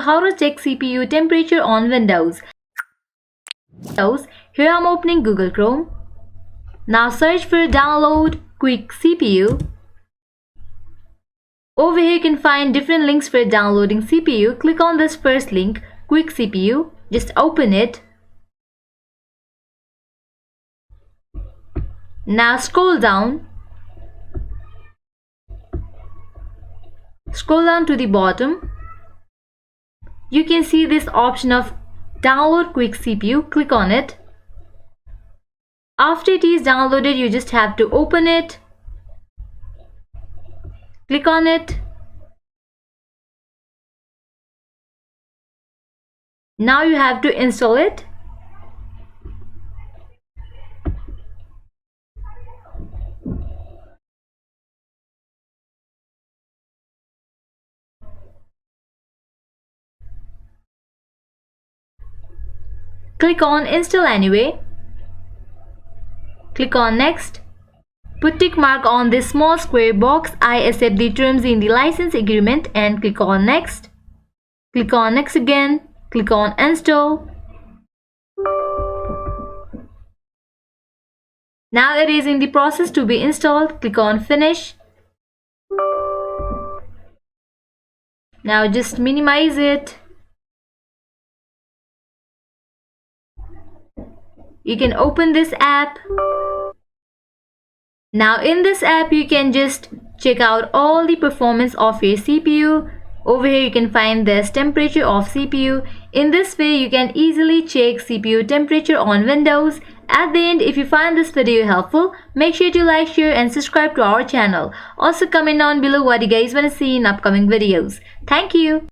how to check CPU temperature on Windows. Here I'm opening Google Chrome. Now search for download quick CPU. Over here you can find different links for downloading CPU. Click on this first link, quick CPU. Just open it. Now scroll down. Scroll down to the bottom. You can see this option of download quick CPU. Click on it. After it is downloaded, you just have to open it. Click on it. Now you have to install it. Click on install anyway. Click on next. Put tick mark on this small square box. I accept the terms in the license agreement and click on next. Click on next again. Click on install. Now it is in the process to be installed. Click on finish. Now just minimize it. You can open this app. Now in this app you can just check out all the performance of your CPU. Over here you can find this temperature of CPU. In this way you can easily check CPU temperature on Windows. At the end, if you find this video helpful, make sure to like, share and subscribe to our channel. Also comment down below what you guys want to see in upcoming videos. Thank you.